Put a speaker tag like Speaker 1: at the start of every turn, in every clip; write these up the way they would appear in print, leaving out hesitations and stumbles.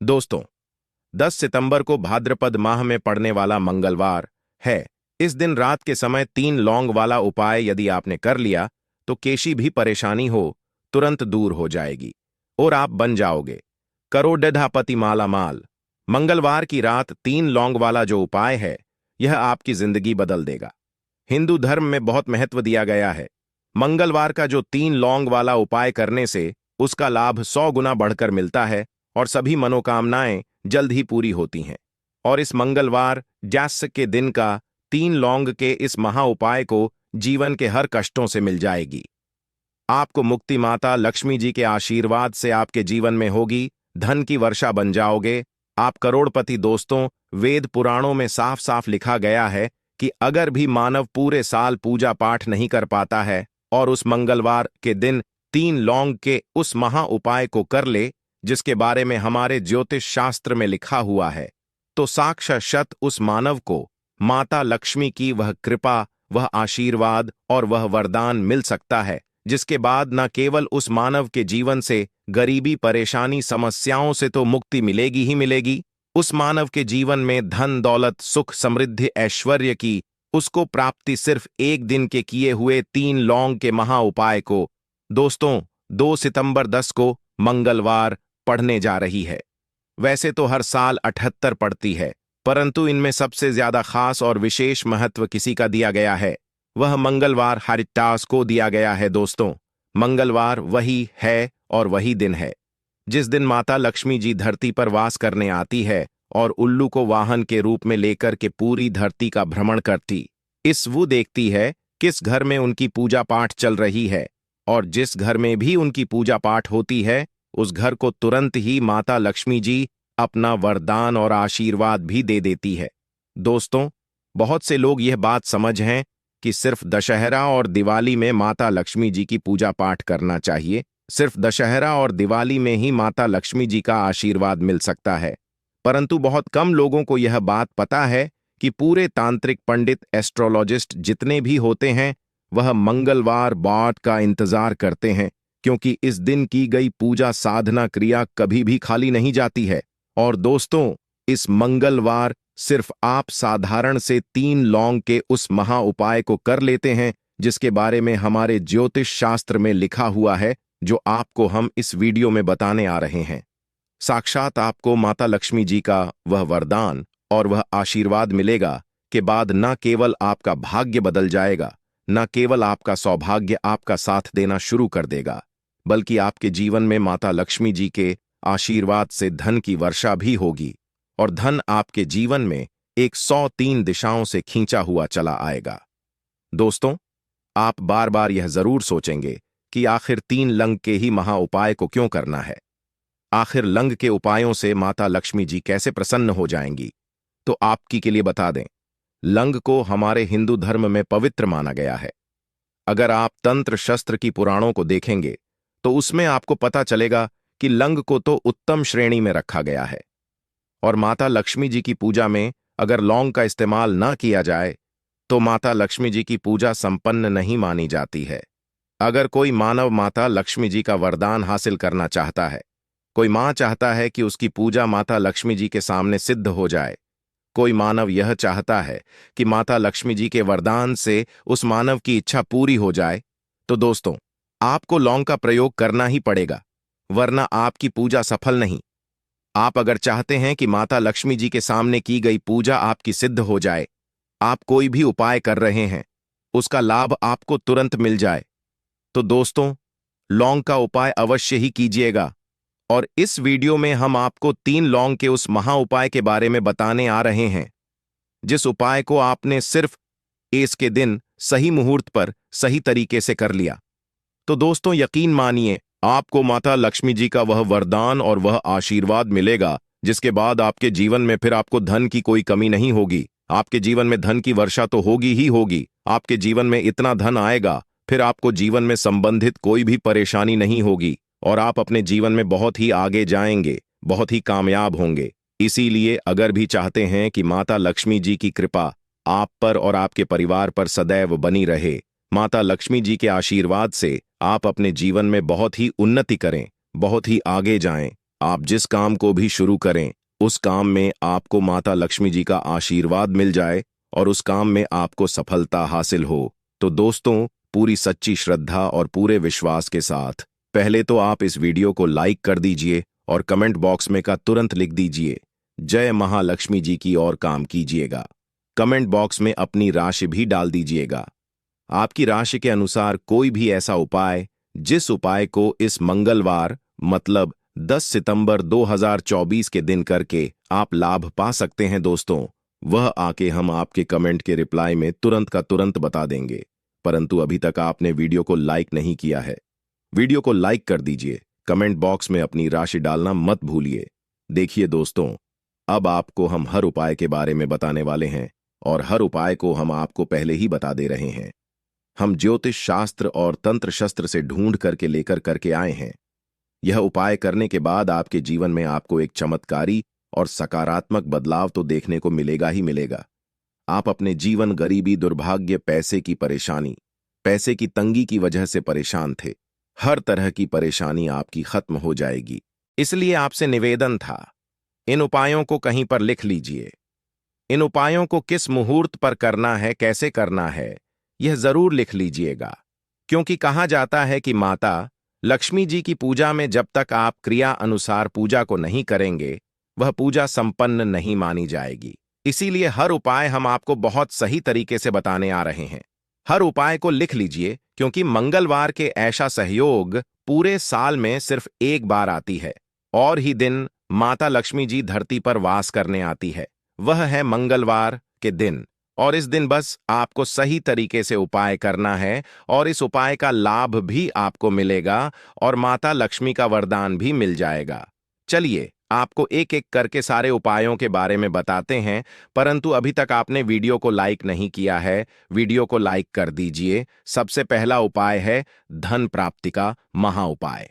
Speaker 1: दोस्तों, 10 सितंबर को भाद्रपद माह में पड़ने वाला मंगलवार है। इस दिन रात के समय 3 लौंग वाला उपाय यदि आपने कर लिया तो कैसी भी परेशानी हो तुरंत दूर हो जाएगी और आप बन जाओगे करोड़पति माला माल। मंगलवार की रात 3 लौंग वाला जो उपाय है यह आपकी जिंदगी बदल देगा। हिंदू धर्म में बहुत महत्व दिया गया है। मंगलवार का जो 3 लौंग वाला उपाय करने से उसका लाभ 100 गुना बढ़कर मिलता है और सभी मनोकामनाएं जल्द ही पूरी होती हैं। और इस मंगलवार जैस के दिन का 3 लौंग के इस महा उपाय को जीवन के हर कष्टों से मिल जाएगी। आपको मुक्ति माता लक्ष्मी जी के आशीर्वाद से आपके जीवन में होगी, धन की वर्षा बन जाओगे, आप करोड़पति। दोस्तों, वेद पुराणों में साफ साफ लिखा गया है कि अगर भी मानव पूरे साल पूजा पाठ नहीं कर पाता है और उस मंगलवार के दिन 3 लौंग के उस महा उपाय को कर ले जिसके बारे में हमारे ज्योतिष शास्त्र में लिखा हुआ है, तो साक्षात उस मानव को माता लक्ष्मी की वह कृपा, वह आशीर्वाद और वह वरदान मिल सकता है, जिसके बाद न केवल उस मानव के जीवन से गरीबी, परेशानी, समस्याओं से तो मुक्ति मिलेगी ही मिलेगी, उस मानव के जीवन में धन, दौलत, सुख, समृद्धि, ऐश्वर्य की उसको प्राप्ति सिर्फ एक दिन के किए हुए 3 लौंग के महा उपाय को दोस्तों 2 सितंबर 10 को मंगलवार पढ़ने जा रही है। वैसे तो हर साल 78 पढ़ती है, परंतु इनमें सबसे ज्यादा खास और विशेष महत्व किसी का दिया गया है, वह मंगलवार हरिटास को दिया गया है। दोस्तों, मंगलवार वही है और वही दिन है जिस दिन माता लक्ष्मी जी धरती पर वास करने आती है और उल्लू को वाहन के रूप में लेकर के पूरी धरती का भ्रमण करती इस वो देखती है किस घर में उनकी पूजा पाठ चल रही है, और जिस घर में भी उनकी पूजा पाठ होती है उस घर को तुरंत ही माता लक्ष्मी जी अपना वरदान और आशीर्वाद भी दे देती है। दोस्तों, बहुत से लोग यह बात समझ हैं कि सिर्फ दशहरा और दिवाली में माता लक्ष्मी जी की पूजा पाठ करना चाहिए, सिर्फ दशहरा और दिवाली में ही माता लक्ष्मी जी का आशीर्वाद मिल सकता है। परंतु बहुत कम लोगों को यह बात पता है कि पूरे तांत्रिक पंडित, एस्ट्रोलॉजिस्ट जितने भी होते हैं वह मंगलवार बाट का इंतजार करते हैं, क्योंकि इस दिन की गई पूजा, साधना, क्रिया कभी भी खाली नहीं जाती है। और दोस्तों, इस मंगलवार सिर्फ आप साधारण से 3 लौंग के उस महा उपाय को कर लेते हैं जिसके बारे में हमारे ज्योतिष शास्त्र में लिखा हुआ है, जो आपको हम इस वीडियो में बताने आ रहे हैं। साक्षात आपको माता लक्ष्मी जी का वह वरदान और वह आशीर्वाद मिलेगा के बाद न केवल आपका भाग्य बदल जाएगा, न केवल आपका सौभाग्य आपका साथ देना शुरू कर देगा, बल्कि आपके जीवन में माता लक्ष्मी जी के आशीर्वाद से धन की वर्षा भी होगी और धन आपके जीवन में 103 दिशाओं से खींचा हुआ चला आएगा। दोस्तों, आप बार बार यह जरूर सोचेंगे कि आखिर 3 लंग के ही महा उपाय को क्यों करना है, आखिर लंग के उपायों से माता लक्ष्मी जी कैसे प्रसन्न हो जाएंगी। तो आपकी के लिए बता दें, लंग को हमारे हिंदू धर्म में पवित्र माना गया है। अगर आप तंत्र शस्त्र की पुराणों को देखेंगे तो उसमें आपको पता चलेगा कि लंग को तो उत्तम श्रेणी में रखा गया है, और माता लक्ष्मी जी की पूजा में अगर लौंग का इस्तेमाल न किया जाए तो माता लक्ष्मी जी की पूजा संपन्न नहीं मानी जाती है। अगर कोई मानव माता लक्ष्मी जी का वरदान हासिल करना चाहता है, कोई मां चाहता है कि उसकी पूजा माता लक्ष्मी जी के सामने सिद्ध हो जाए, कोई मानव यह चाहता है कि माता लक्ष्मी जी के वरदान से उस मानव की इच्छा पूरी हो जाए, तो दोस्तों, आपको लौंग का प्रयोग करना ही पड़ेगा, वरना आपकी पूजा सफल नहीं। आप अगर चाहते हैं कि माता लक्ष्मी जी के सामने की गई पूजा आपकी सिद्ध हो जाए, आप कोई भी उपाय कर रहे हैं उसका लाभ आपको तुरंत मिल जाए, तो दोस्तों, लौंग का उपाय अवश्य ही कीजिएगा। और इस वीडियो में हम आपको 3 लौंग के उस महा उपाय के बारे में बताने आ रहे हैं, जिस उपाय को आपने सिर्फ इस के दिन सही मुहूर्त पर सही तरीके से कर लिया तो दोस्तों, यकीन मानिए आपको माता लक्ष्मी जी का वह वरदान और वह आशीर्वाद मिलेगा, जिसके बाद आपके जीवन में फिर आपको धन की कोई कमी नहीं होगी। आपके जीवन में धन की वर्षा तो होगी ही होगी, आपके जीवन में इतना धन आएगा फिर आपको जीवन में संबंधित कोई भी परेशानी नहीं होगी और आप अपने जीवन में बहुत ही आगे जाएंगे, बहुत ही कामयाब होंगे। इसीलिए अगर भी चाहते हैं कि माता लक्ष्मी जी की कृपा आप पर और आपके परिवार पर सदैव बनी रहे, माता लक्ष्मी जी के आशीर्वाद से आप अपने जीवन में बहुत ही उन्नति करें, बहुत ही आगे जाएं, आप जिस काम को भी शुरू करें, उस काम में आपको माता लक्ष्मी जी का आशीर्वाद मिल जाए और उस काम में आपको सफलता हासिल हो। तो दोस्तों, पूरी सच्ची श्रद्धा और पूरे विश्वास के साथ पहले तो आप इस वीडियो को लाइक कर दीजिए और कमेंट बॉक्स में का तुरंत लिख दीजिए जय महालक्ष्मी जी की और काम कीजिएगा। कमेंट बॉक्स में अपनी राशि भी डाल दीजिएगा। आपकी राशि के अनुसार कोई भी ऐसा उपाय, जिस उपाय को इस मंगलवार मतलब 10 सितंबर 2024 के दिन करके आप लाभ पा सकते हैं दोस्तों, वह आके हम आपके कमेंट के रिप्लाई में तुरंत का तुरंत बता देंगे। परंतु अभी तक आपने वीडियो को लाइक नहीं किया है, वीडियो को लाइक कर दीजिए, कमेंट बॉक्स में अपनी राशि डालना मत भूलिए। देखिए दोस्तों, अब आपको हम हर उपाय के बारे में बताने वाले हैं और हर उपाय को हम आपको पहले ही बता दे रहे हैं। हम ज्योतिष शास्त्र और तंत्र शस्त्र से ढूंढ करके लेकर करके आए हैं। यह उपाय करने के बाद आपके जीवन में आपको एक चमत्कारी और सकारात्मक बदलाव तो देखने को मिलेगा ही मिलेगा। आप अपने जीवन गरीबी, दुर्भाग्य, पैसे की परेशानी, पैसे की तंगी की वजह से परेशान थे, हर तरह की परेशानी आपकी खत्म हो जाएगी। इसलिए आपसे निवेदन था, इन उपायों को कहीं पर लिख लीजिए। इन उपायों को किस मुहूर्त पर करना है, कैसे करना है, यह जरूर लिख लीजिएगा। क्योंकि कहा जाता है कि माता लक्ष्मी जी की पूजा में जब तक आप क्रिया अनुसार पूजा को नहीं करेंगे, वह पूजा संपन्न नहीं मानी जाएगी। इसीलिए हर उपाय हम आपको बहुत सही तरीके से बताने आ रहे हैं। हर उपाय को लिख लीजिए, क्योंकि मंगलवार के ऐसा सहयोग पूरे साल में सिर्फ एक बार आती है और ही दिन माता लक्ष्मी जी धरती पर वास करने आती है, वह है मंगलवार के दिन। और इस दिन बस आपको सही तरीके से उपाय करना है और इस उपाय का लाभ भी आपको मिलेगा और माता लक्ष्मी का वरदान भी मिल जाएगा। चलिए आपको एक एक करके सारे उपायों के बारे में बताते हैं, परंतु अभी तक आपने वीडियो को लाइक नहीं किया है, वीडियो को लाइक कर दीजिए। सबसे पहला उपाय है धन प्राप्ति का महा उपाय।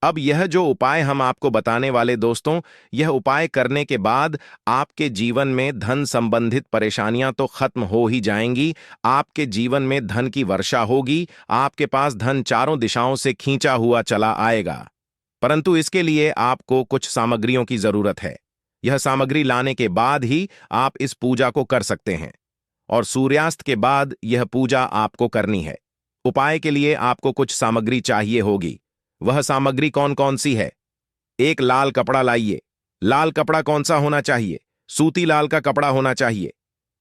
Speaker 1: अब यह जो उपाय हम आपको बताने वाले दोस्तों, यह उपाय करने के बाद आपके जीवन में धन संबंधित परेशानियां तो खत्म हो ही जाएंगी, आपके जीवन में धन की वर्षा होगी, आपके पास धन चारों दिशाओं से खींचा हुआ चला आएगा। परंतु इसके लिए आपको कुछ सामग्रियों की जरूरत है। यह सामग्री लाने के बाद ही आप इस पूजा को कर सकते हैं और सूर्यास्त के बाद यह पूजा आपको करनी है। उपाय के लिए आपको कुछ सामग्री चाहिए होगी। वह सामग्री कौन कौन सी है? एक लाल कपड़ा लाइए। लाल कपड़ा कौन सा होना चाहिए? सूती लाल का कपड़ा होना चाहिए,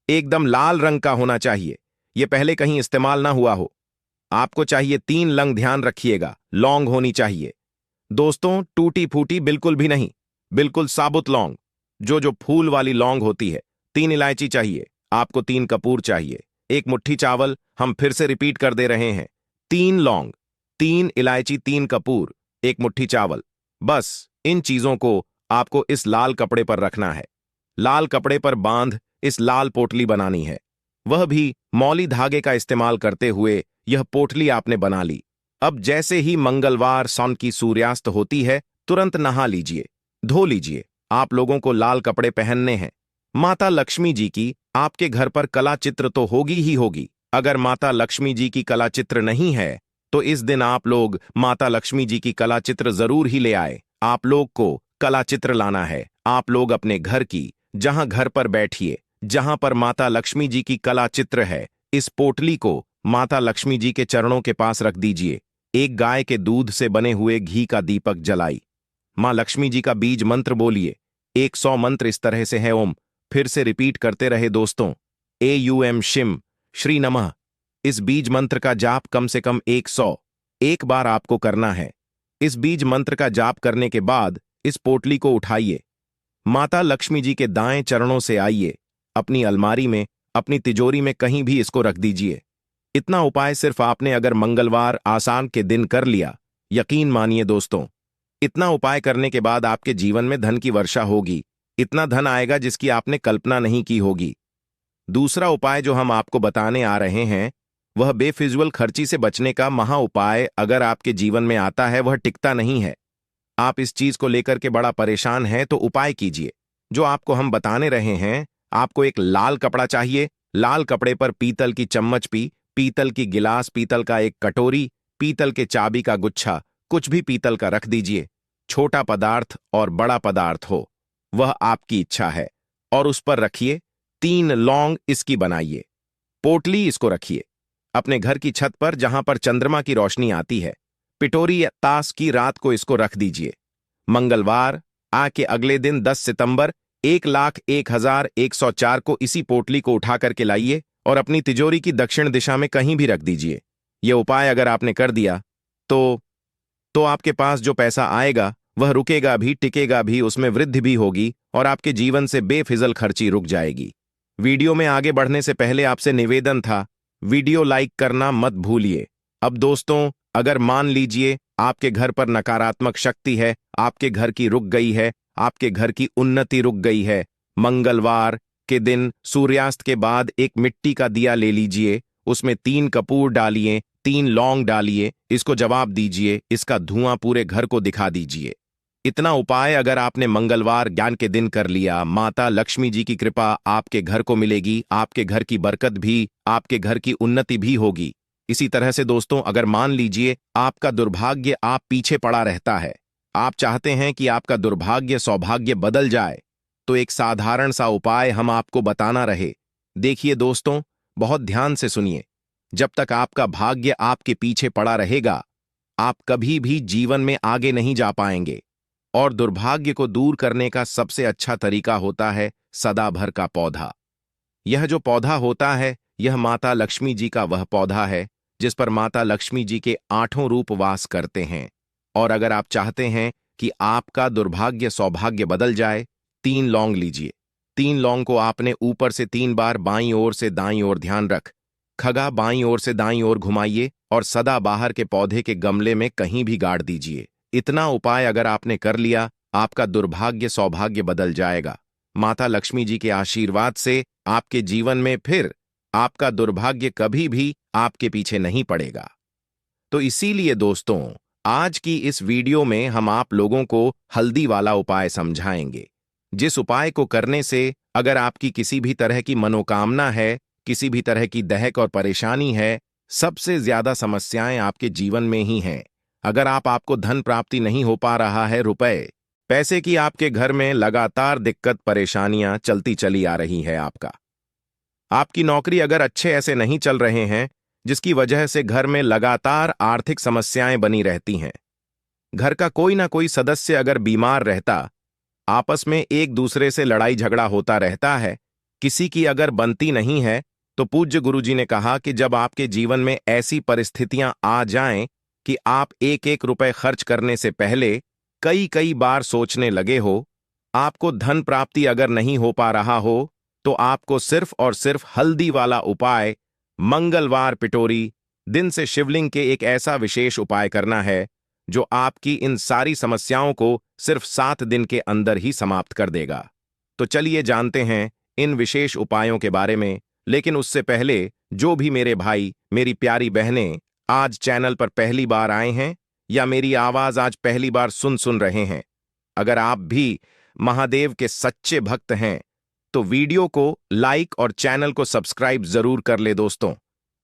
Speaker 1: एकदम लाल रंग का होना चाहिए, यह पहले कहीं इस्तेमाल ना हुआ हो। आपको चाहिए 3 लंग, ध्यान रखिएगा, लौंग होनी चाहिए दोस्तों, टूटी फूटी बिल्कुल भी नहीं, बिल्कुल साबुत लौंग, जो फूल वाली लौंग होती है। 3 इलायची चाहिए आपको, 3 कपूर चाहिए, 1 मुट्ठी चावल। हम फिर से रिपीट कर दे रहे हैं, 3 लौंग, 3 इलायची, 3 कपूर, 1 मुट्ठी चावल। बस इन चीजों को आपको इस लाल कपड़े पर रखना है। लाल कपड़े पर बांध इस लाल पोटली बनानी है, वह भी मौली धागे का इस्तेमाल करते हुए। यह पोटली आपने बना ली। अब जैसे ही मंगलवार सन की सूर्यास्त होती है, तुरंत नहा लीजिए, धो लीजिए। आप लोगों को लाल कपड़े पहनने हैं। माता लक्ष्मी जी की आपके घर पर कला चित्र तो होगी ही होगी। अगर माता लक्ष्मी जी की कला चित्र नहीं है तो इस दिन आप लोग माता लक्ष्मी जी की कला चित्र जरूर ही ले आए। आप लोग को कला चित्र लाना है। आप लोग अपने घर की, जहां घर पर बैठिए, जहां पर माता लक्ष्मी जी की कला चित्र है, इस पोटली को माता लक्ष्मी जी के चरणों के पास रख दीजिए। एक गाय के दूध से बने हुए घी का दीपक जलाई। मां लक्ष्मी जी का बीज मंत्र बोलिए। 100 मंत्र इस तरह से है, ओम, फिर से रिपीट करते रहे दोस्तों, AUM शिम श्री नमः। इस बीज मंत्र का जाप कम से कम 101 बार आपको करना है। इस बीज मंत्र का जाप करने के बाद इस पोटली को उठाइए, माता लक्ष्मी जी के दाएं चरणों से आइए, अपनी अलमारी में, अपनी तिजोरी में कहीं भी इसको रख दीजिए। इतना उपाय सिर्फ आपने अगर मंगलवार आसान के दिन कर लिया, यकीन मानिए दोस्तों, इतना उपाय करने के बाद आपके जीवन में धन की वर्षा होगी। इतना धन आएगा जिसकी आपने कल्पना नहीं की होगी। दूसरा उपाय जो हम आपको बताने आ रहे हैं, वह बेफिजूल खर्ची से बचने का महा उपाय अगर आपके जीवन में आता है, वह टिकता नहीं है। आप इस चीज को लेकर के बड़ा परेशान हैं तो उपाय कीजिए जो आपको हम बताने रहे हैं। आपको एक लाल कपड़ा चाहिए। लाल कपड़े पर पीतल की चम्मच, पीतल की गिलास, पीतल का एक कटोरी, पीतल के चाबी का गुच्छा, कुछ भी पीतल का रख दीजिए। छोटा पदार्थ और बड़ा पदार्थ हो, वह आपकी इच्छा है, और उस पर रखिए 3 लौंग, इसकी बनाइए पोटली, इसको रखिए अपने घर की छत पर जहां पर चंद्रमा की रोशनी आती है। पिटोरी या ताश की रात को इसको रख दीजिए। मंगलवार आके अगले दिन 10 सितंबर 1,01,104 को इसी पोटली को उठा करके लाइए और अपनी तिजोरी की दक्षिण दिशा में कहीं भी रख दीजिए। यह उपाय अगर आपने कर दिया तो आपके पास जो पैसा आएगा वह रुकेगा भी, टिकेगा भी, उसमें वृद्धि भी होगी और आपके जीवन से बेफिजल खर्ची रुक जाएगी। वीडियो में आगे बढ़ने से पहले आपसे निवेदन था, वीडियो लाइक करना मत भूलिए। अब दोस्तों, अगर मान लीजिए आपके घर पर नकारात्मक शक्ति है, आपके घर की रुक गई है, आपके घर की उन्नति रुक गई है, मंगलवार के दिन सूर्यास्त के बाद एक मिट्टी का दिया ले लीजिए, उसमें 3 कपूर डालिए, 3 लौंग डालिए, इसको जवाब दीजिए, इसका धुआं पूरे घर को दिखा दीजिए। इतना उपाय अगर आपने मंगलवार ज्ञान के दिन कर लिया, माता लक्ष्मी जी की कृपा आपके घर को मिलेगी, आपके घर की बरकत भी, आपके घर की उन्नति भी होगी। इसी तरह से दोस्तों, अगर मान लीजिए आपका दुर्भाग्य आप पीछे पड़ा रहता है, आप चाहते हैं कि आपका दुर्भाग्य सौभाग्य बदल जाए, तो एक साधारण सा उपाय हम आपको बताना रहे। देखिए दोस्तों, बहुत ध्यान से सुनिए। जब तक आपका भाग्य आपके पीछे पड़ा रहेगा, आप कभी भी जीवन में आगे नहीं जा पाएंगे। और दुर्भाग्य को दूर करने का सबसे अच्छा तरीका होता है सदाभर का पौधा। यह जो पौधा होता है, यह माता लक्ष्मी जी का वह पौधा है जिस पर माता लक्ष्मी जी के 8 रूप वास करते हैं। और अगर आप चाहते हैं कि आपका दुर्भाग्य सौभाग्य बदल जाए, 3 लौंग लीजिए। 3 लौंग को आपने ऊपर से 3 बार बाईं ओर से दाईं ओर ध्यान रख, खगा बाईं ओर से दाईं ओर घुमाइए और सदा बाहर के पौधे के गमले में कहीं भी गाड़ दीजिए। इतना उपाय अगर आपने कर लिया, आपका दुर्भाग्य सौभाग्य बदल जाएगा। माता लक्ष्मी जी के आशीर्वाद से आपके जीवन में फिर आपका दुर्भाग्य कभी भी आपके पीछे नहीं पड़ेगा। तो इसीलिए दोस्तों, आज की इस वीडियो में हम आप लोगों को हल्दी वाला उपाय समझाएंगे, जिस उपाय को करने से अगर आपकी किसी भी तरह की मनोकामना है, किसी भी तरह की दहक और परेशानी है, सबसे ज्यादा समस्याएं आपके जीवन में ही हैं। अगर आपको धन प्राप्ति नहीं हो पा रहा है, रुपए पैसे की आपके घर में लगातार दिक्कत परेशानियां चलती चली आ रही है, आपकी नौकरी अगर अच्छे ऐसे नहीं चल रहे हैं, जिसकी वजह से घर में लगातार आर्थिक समस्याएं बनी रहती हैं, घर का कोई ना कोई सदस्य अगर बीमार रहता, आपस में एक दूसरे से लड़ाई झगड़ा होता रहता है, किसी की अगर बनती नहीं है, तो पूज्य गुरुजी ने कहा कि जब आपके जीवन में ऐसी परिस्थितियां आ जाएं कि आप एक एक रुपए खर्च करने से पहले कई कई बार सोचने लगे हो, आपको धन प्राप्ति अगर नहीं हो पा रहा हो, तो आपको सिर्फ और सिर्फ हल्दी वाला उपाय मंगलवार पिटोरी दिन से शिवलिंग के एक ऐसा विशेष उपाय करना है जो आपकी इन सारी समस्याओं को सिर्फ 7 दिन के अंदर ही समाप्त कर देगा। तो चलिए जानते हैं इन विशेष उपायों के बारे में। लेकिन उससे पहले, जो भी मेरे भाई मेरी प्यारी बहनें आज चैनल पर पहली बार आए हैं या मेरी आवाज आज पहली बार सुन रहे हैं, अगर आप भी महादेव के सच्चे भक्त हैं तो वीडियो को लाइक और चैनल को सब्सक्राइब जरूर कर ले दोस्तों।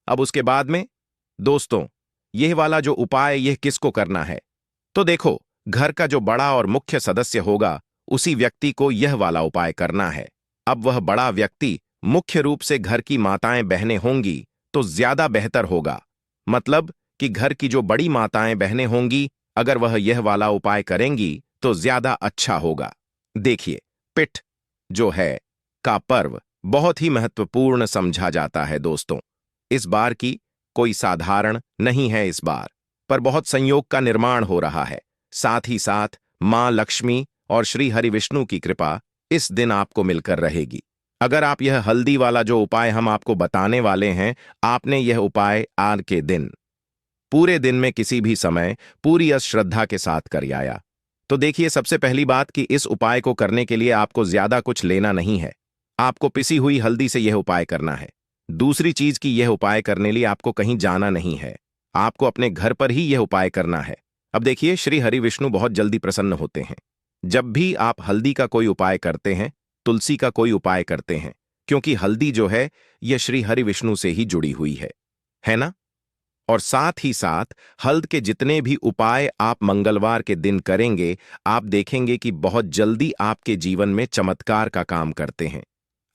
Speaker 1: अब उसके बाद में दोस्तों, यह वाला जो उपाय यह किसको करना है, तो देखो, घर का जो बड़ा और मुख्य सदस्य होगा उसी व्यक्ति को यह वाला उपाय करना है। अब वह बड़ा व्यक्ति मुख्य रूप से घर की माताएं बहनें होंगी तो ज्यादा बेहतर होगा। मतलब कि घर की जो बड़ी माताएं बहनें होंगी, अगर वह यह वाला उपाय करेंगी तो ज्यादा अच्छा होगा। देखिए, पिठ जो है का पर्व बहुत ही महत्वपूर्ण समझा जाता है दोस्तों। इस बार की कोई साधारण नहीं है, इस बार पर बहुत संयोग का निर्माण हो रहा है। साथ ही साथ मां लक्ष्मी और श्री हरि विष्णु की कृपा इस दिन आपको मिलकर रहेगी। अगर आप यह हल्दी वाला जो उपाय हम आपको बताने वाले हैं, आपने यह उपाय आज के दिन पूरे दिन में किसी भी समय पूरी श्रद्धा के साथ कर आया, तो देखिए, सबसे पहली बात कि इस उपाय को करने के लिए आपको ज्यादा कुछ लेना नहीं है। आपको पिसी हुई हल्दी से यह उपाय करना है। दूसरी चीज कि यह उपाय करने लिए आपको कहीं जाना नहीं है, आपको अपने घर पर ही यह उपाय करना है। अब देखिए, श्री हरि विष्णु बहुत जल्दी प्रसन्न होते हैं जब भी आप हल्दी का कोई उपाय करते हैं, तुलसी का कोई उपाय करते हैं, क्योंकि हल्दी जो है यह श्री हरि विष्णु से ही जुड़ी हुई है ना। और साथ ही साथ हल्द के जितने भी उपाय आप मंगलवार के दिन करेंगे, आप देखेंगे कि बहुत जल्दी आपके जीवन में चमत्कार का काम करते हैं।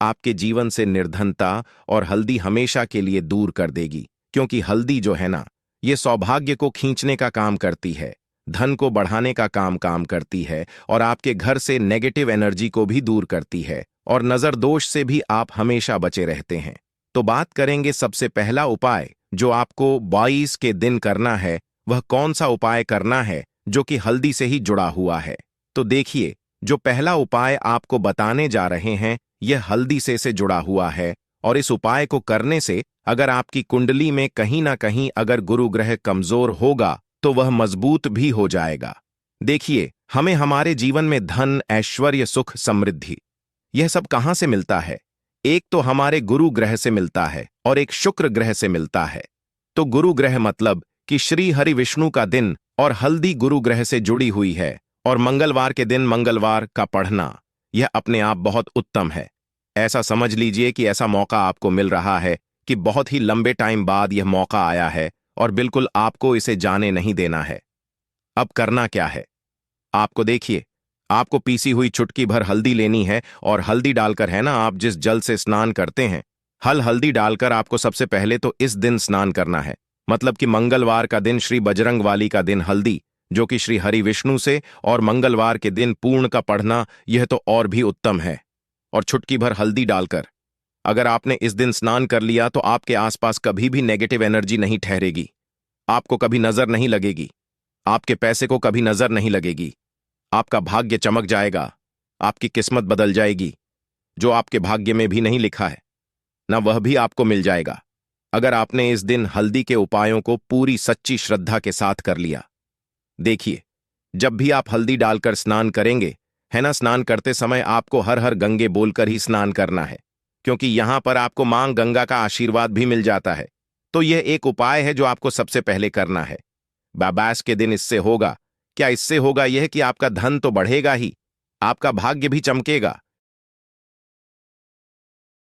Speaker 1: आपके जीवन से निर्धनता और हल्दी हमेशा के लिए दूर कर देगी, क्योंकि हल्दी जो है ना, ये सौभाग्य को खींचने का काम करती है, धन को बढ़ाने का काम करती है और आपके घर से नेगेटिव एनर्जी को भी दूर करती है और नजर दोष से भी आप हमेशा बचे रहते हैं। तो बात करेंगे सबसे पहला उपाय जो आपको 22 के दिन करना है, वह कौन सा उपाय करना है जो कि हल्दी से ही जुड़ा हुआ है। तो देखिए, जो पहला उपाय आपको बताने जा रहे हैं, यह हल्दी से जुड़ा हुआ है और इस उपाय को करने से अगर आपकी कुंडली में कहीं ना कहीं अगर गुरु ग्रह कमजोर होगा तो वह मजबूत भी हो जाएगा। देखिए, हमें हमारे जीवन में धन, ऐश्वर्य, सुख, समृद्धि, यह सब कहां से मिलता है? एक तो हमारे गुरु ग्रह से मिलता है और एक शुक्र ग्रह से मिलता है। तो गुरु ग्रह मतलब कि श्री हरि विष्णु का दिन और हल्दी गुरु ग्रह से जुड़ी हुई है और मंगलवार के दिन मंगलवार का पढ़ना, यह अपने आप बहुत उत्तम है। ऐसा समझ लीजिए कि ऐसा मौका आपको मिल रहा है कि बहुत ही लंबे टाइम बाद यह मौका आया है और बिल्कुल आपको इसे जाने नहीं देना है। अब करना क्या है? आपको देखिए, आपको पीसी हुई चुटकी भर हल्दी लेनी है और हल्दी डालकर, है ना, आप जिस जल से स्नान करते हैं, हल्दी डालकर आपको सबसे पहले तो इस दिन स्नान करना है। मतलब कि मंगलवार का दिन श्री बजरंग वाली का दिन हल्दी, जो कि श्री हरि विष्णु से, और मंगलवार के दिन पूर्ण का पढ़ना, यह तो और भी उत्तम है। और चुटकी भर हल्दी डालकर अगर आपने इस दिन स्नान कर लिया तो आपके आसपास कभी भी नेगेटिव एनर्जी नहीं ठहरेगी, आपको कभी नजर नहीं लगेगी, आपके पैसे को कभी नजर नहीं लगेगी, आपका भाग्य चमक जाएगा, आपकी किस्मत बदल जाएगी। जो आपके भाग्य में भी नहीं लिखा है ना, वह भी आपको मिल जाएगा अगर आपने इस दिन हल्दी के उपायों को पूरी सच्ची श्रद्धा के साथ कर लिया। देखिए, जब भी आप हल्दी डालकर स्नान करेंगे, है ना, स्नान करते समय आपको हर हर गंगे बोलकर ही स्नान करना है, क्योंकि यहां पर आपको मां गंगा का आशीर्वाद भी मिल जाता है। तो यह एक उपाय है जो आपको सबसे पहले करना है। बाबास के दिन इससे होगा क्या? इससे होगा यह कि आपका धन तो बढ़ेगा ही, आपका भाग्य भी चमकेगा